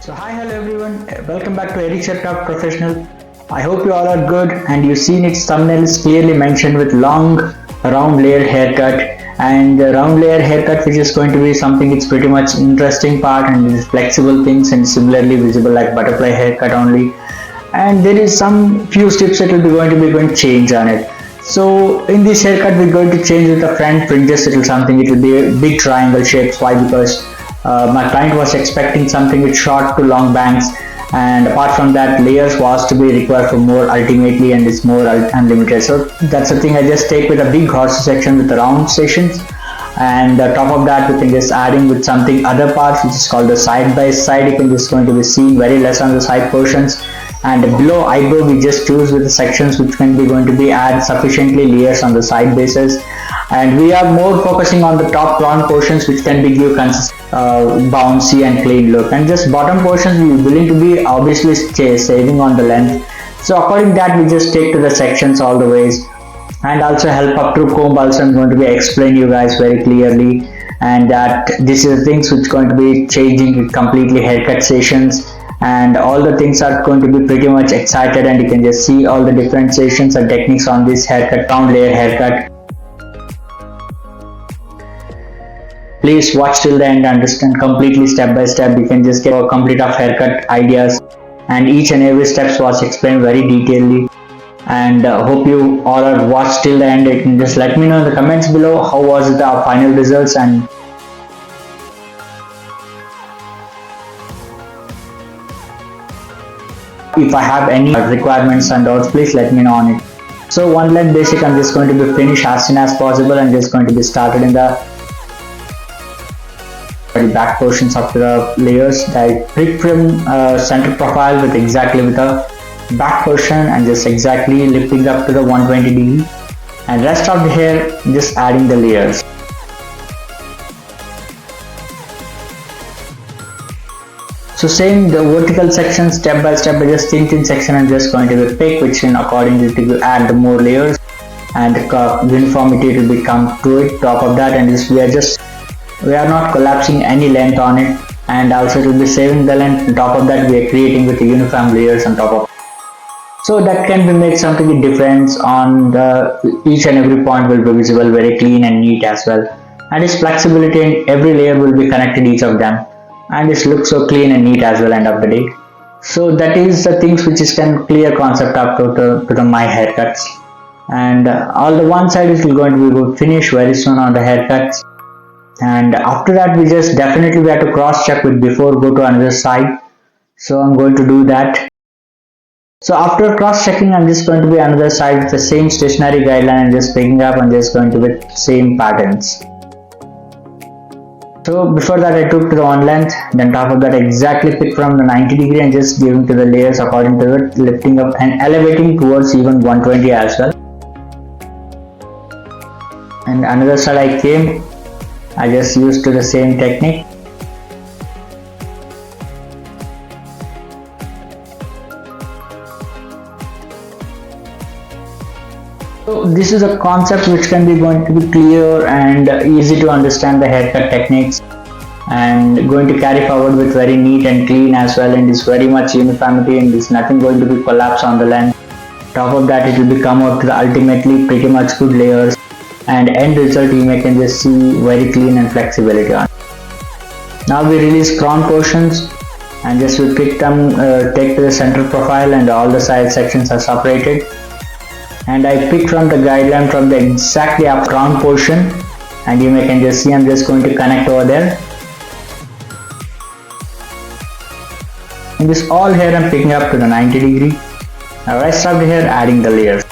So hi, hello everyone. Welcome back to ARichHairCraft Professional. I hope you all are good and you've seen its thumbnail is clearly mentioned with long round layer haircut, and the round layer haircut which is going to be something, it's pretty much interesting part and it's flexible things and similarly visible like butterfly haircut only, and there is some few steps that will be going to change on it. So in this haircut we're going to change with the front fringes. It will be a big triangle shapes. Why? Because my client was expecting something with short to long bangs, and apart from that layers was to be required for more ultimately, and it's more unlimited. So that's the thing, I just take with a big horse section with the round sections, and top of that we can just adding with something other parts which is called the side by side. You can just going to be seen very less on the side portions, and below eyebrow we just choose with the sections which can be going to be add sufficiently layers on the side bases, and we are more focusing on the top crown portions which can be give bouncy and clean look, and just bottom portions we are willing to be obviously saving on the length. So according to that we just take to the sections all the ways, and also help up through comb also I'm going to be explain you guys very clearly, and that this is the things which going to be changing with completely haircut sessions, and all the things are going to be pretty much excited, and you can just see all the differentiations and techniques on this haircut, round layer haircut. Please watch till the end, understand completely step by step. You can just get a complete of haircut ideas, and each and every steps was explained very detailedly, and hope you all are watched till the end. You can just let me know in the comments below how was the final results, and if I have any requirements and doubts, please let me know on it. So one length basic I'm just going to be finished as soon as possible, and just going to be started in the back portions of the layers that I pick from center profile with exactly with the back portion, and just exactly lifting up to the 120 degree, and rest of the hair just adding the layers. So same the vertical section step by step, I just thin section I'm just going to be pick, which in accordingly to add the more layers, and uniformity will become to it top of that, and we are not collapsing any length on it, and also it will be saving the length. On top of that we are creating with the uniform layers on top of it. So that can be made something difference on the each and every point will be visible very clean and neat as well, and its flexibility in every layer will be connected each of them, and it looks so clean and neat as well end of the day. So that is the things which is can clear concept up to the my haircuts, and all the one side is going to be finished very soon on the haircuts, and after that we just definitely we have to cross check with before go to another side. So I'm going to do that. So after cross checking I'm just going to be another side with the same stationary guideline and just picking up and just going to be same patterns. So before that I took to the one length, then top of that exactly pick from the 90 degree and just giving to the layers according to it, lifting up and elevating towards even 120 as well. And another side I came, I just used to the same technique. So this is a concept which can be going to be clear and easy to understand the haircut techniques, and going to carry forward with very neat and clean as well, and it's very much uniformity, and it's nothing going to be collapse on the length. Top of that it will become out to the ultimately pretty much good layers, and end result you may can just see very clean and flexibility on. Now we release crown portions, and just we pick them, take to the center profile, and all the side sections are separated, and I pick from the guideline from the exactly up crown portion, and you may can just see I'm just going to connect over there. In this all hair I'm picking up to the 90 degree. Now rest of the hair adding the layers.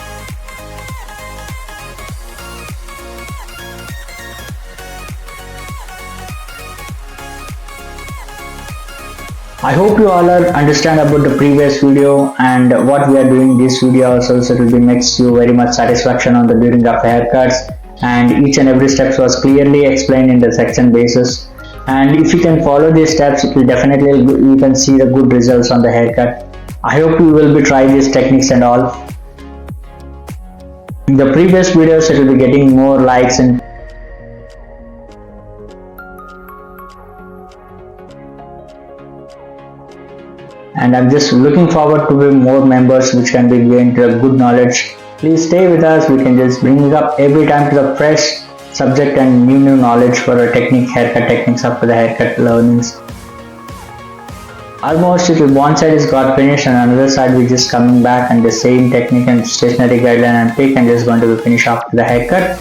I hope you all are understand about the previous video and what we are doing this video also, so it will be makes you very much satisfaction on the during of haircuts, and each and every steps was clearly explained in the section basis, and if you can follow these steps it will definitely you can see the good results on the haircut. I hope you will be try these techniques and all. In the previous videos it will be getting more likes and and I'm just looking forward to be more members which can be gained the good knowledge. Please stay with us. We can just bring it up every time to the fresh subject and new knowledge for our haircut techniques after the haircut learnings. Almost one side is got finished and another side we just coming back, and the same technique and stationary guideline and pick and just going to be finished after the haircut.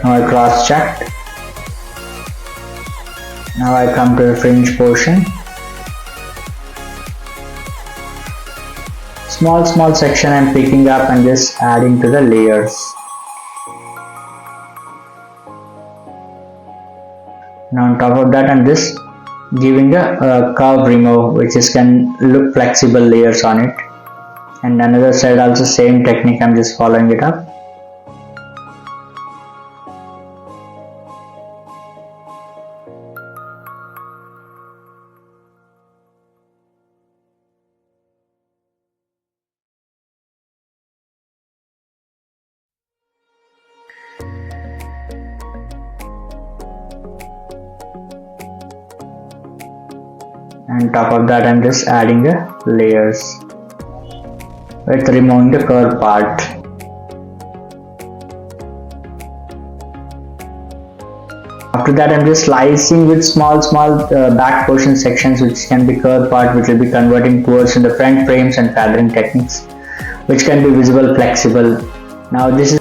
Now I cross checked. Now I come to the fringe portion. Small section I'm picking up and just adding to the layers. Now on top of that I'm just giving a curve remove, which is can look flexible layers on it. And another side also same technique, I'm just following it up. And top of that I'm just adding the layers with removing the curve part. After that I'm just slicing with small back portion sections, which can be curve part, which will be converting towards in the front frames and flattering techniques, which can be visible, flexible. Now this is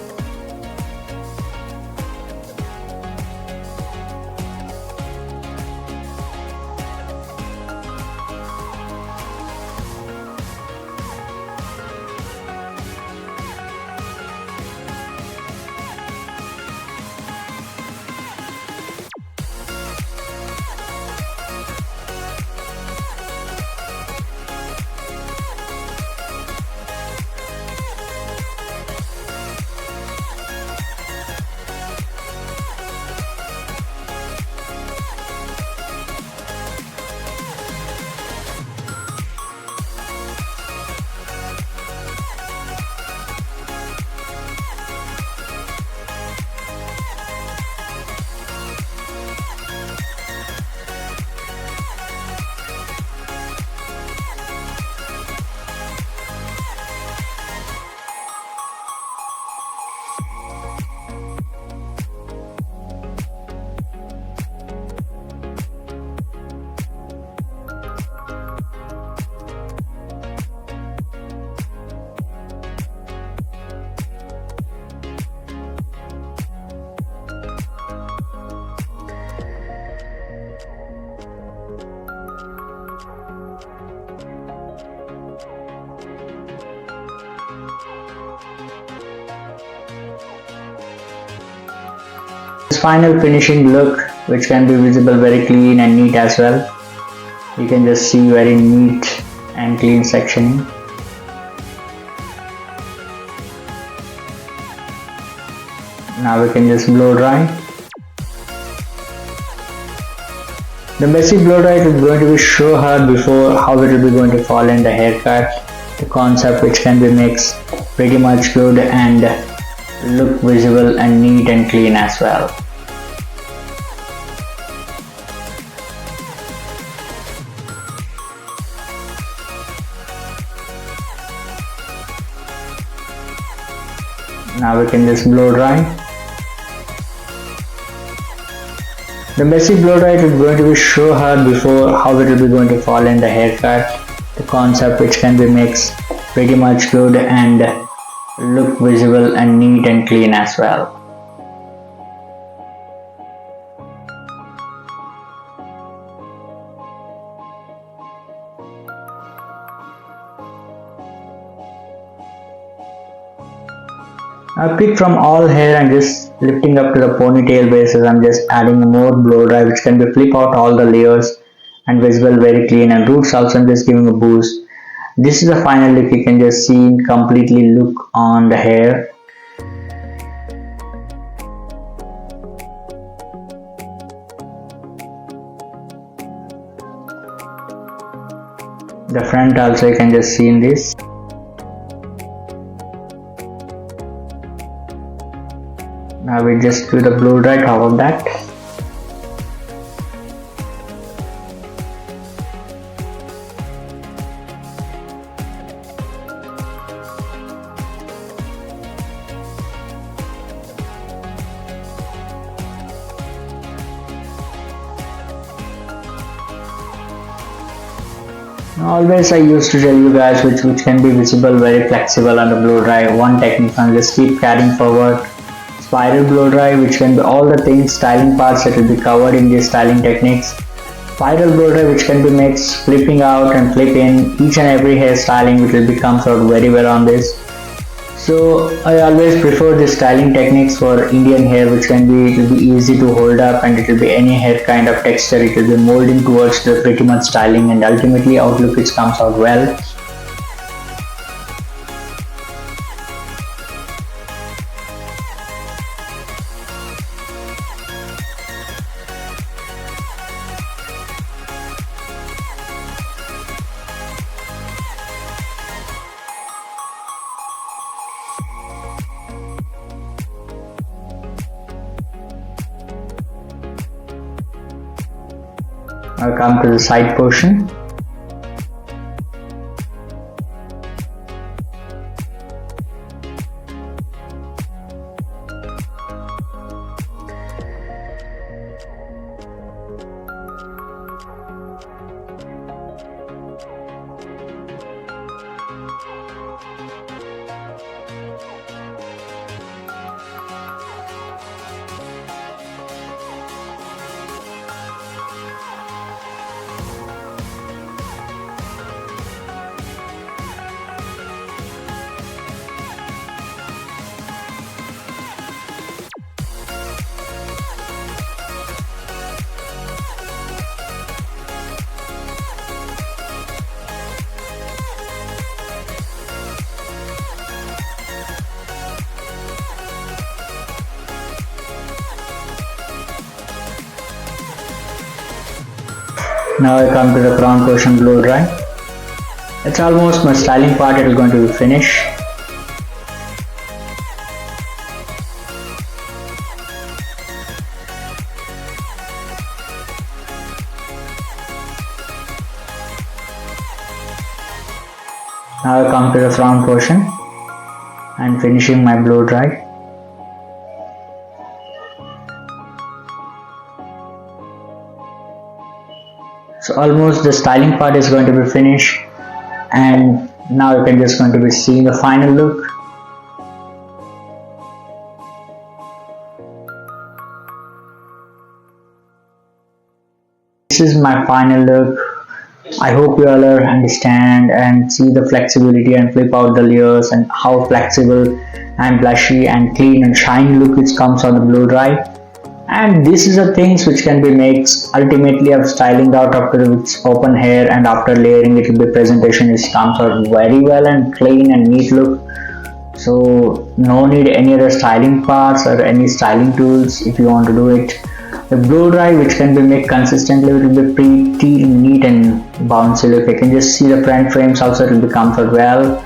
this final finishing look, which can be visible very clean and neat as well. You can just see very neat and clean sectioning. Now we can just blow dry. The basic blow dry is going to be show her before how it will be going to fall in the haircut. The concept which can be mixed pretty much good and look visible and neat and clean as well. Now we can just blow dry. The basic blow dry is going to be show her before how it will be going to fall in the haircut. The concept which can be mixed pretty much good and look visible and neat and clean as well. I pick from all hair and just lifting up to the ponytail basis. I'm just adding more blow dry, which can be flip out all the layers and visible very clean, and roots also I'm just giving a boost. this is the final look. You can just see completely look on the hair. The front also you can just see in this. Now we just do the blow dry top of that. Always I used to tell you guys which can be visible very flexible on the blow dry. One technique, and just keep carrying forward. Spiral blow dry, which can be all the things styling parts that will be covered in these styling techniques. Spiral blow dry, which can be made flipping out and flip in each and every hair styling, which will be comes out very well on this. So I always prefer this styling techniques for Indian hair, which can be, it will be easy to hold up and it will be any hair kind of texture. It will be molding towards the pretty much styling, and ultimately outlook which comes out well. I'll come to the side portion. Now I come to the crown portion blow dry. It's almost my styling part, it is going to be finished. Now I come to the front portion and finishing my blow dry. So almost the styling part is going to be finished, and now you can just going to be seeing the final look. This is my final look. I hope you all understand and see the flexibility and flip out the layers and how flexible and blushy and clean and shiny look which comes on the blow dry. And this is the things which can be made ultimately of styling out after with open hair, and after layering it will be presentation is comes out very well and clean and neat look. So no need any other styling parts or any styling tools if you want to do it. The blow dry which can be made consistently will be pretty neat and bouncy look. You can just see the front frames also, it will become out well,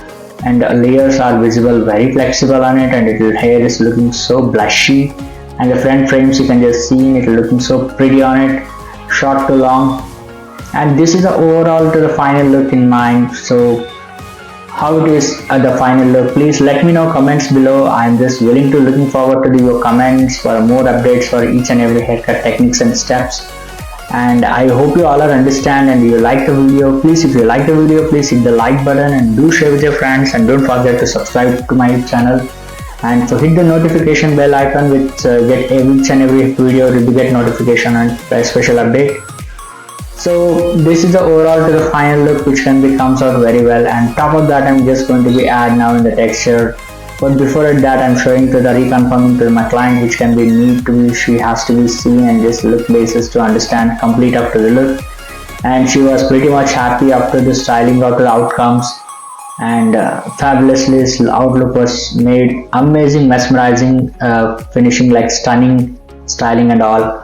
and the layers are visible very flexible on it, and the hair is looking so blushy. And the front frames you can just see it looking so pretty on it, short to long. And this is the overall to the final look in mind. So how it is at the final look, please let me know comments below. I am just willing to looking forward to your comments for more updates for each and every haircut techniques and steps. And I hope you all are understand and you like the video. Please, if you like the video, please hit the like button and do share with your friends, and don't forget to subscribe to my channel. And so hit the notification bell icon which get each and every video to get notification and a special update. So this is the overall to the final look which can be comes out very well, and top of that I'm just going to be add now in the texture. But before that I'm showing to the reconfirming to my client which can be need to be, she has to be seen and just look basis to understand complete after the look. And she was pretty much happy after the styling out the outcomes. and fabulously outlook was made amazing, mesmerizing, finishing like stunning, styling and all.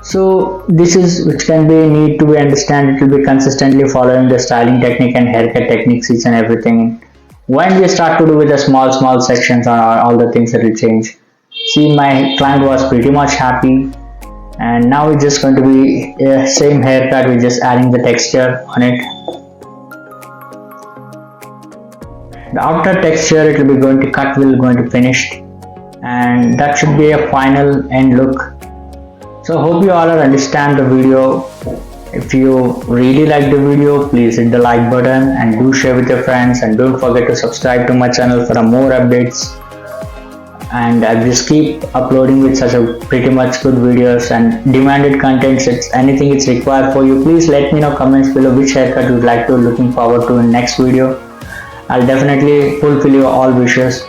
So this is which can be need to be understand. It will be consistently following the styling technique and haircut techniques, each and everything. When we start to do with the small sections on all the things that will change. See, my client was pretty much happy, and now it's just going to be same haircut. We're just adding the texture on it. The outer texture it will be going to cut will going to finished, and that should be a final end look. So hope you all are understand the video. If you really like the video, please hit the like button and do share with your friends, and don't forget to subscribe to my channel for more updates. And I just keep uploading with such a pretty much good videos and demanded contents. It's anything it's required for you. Please let me know comments below which haircut you would like to looking forward to in next video. I'll definitely fulfill your all wishes.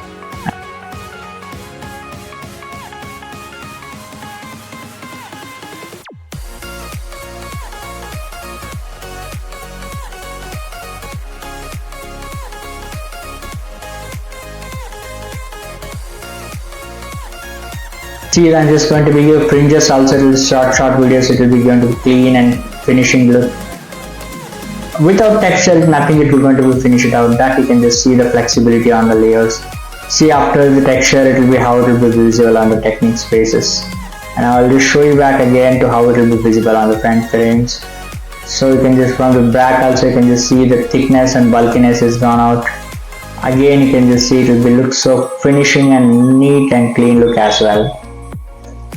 See, I'm just going to be your fringes also. It will short videos. It will be going to be clean and finishing look. Without texture, nothing it will going to be finish it out. That you can just see the flexibility on the layers. See, after the texture, it will be how it will be visible on the technique spaces. And I'll just show you back again to how it will be visible on the front frames. So you can just from the back also you can just see the thickness and bulkiness is gone out. Again, you can just see it will be look so finishing and neat and clean look as well.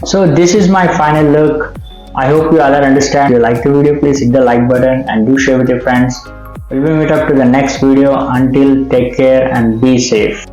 So this is my final look. I hope you all understand. If you like the video, please hit the like button and do share with your friends. We will meet up to the next video. Until, take care and be safe.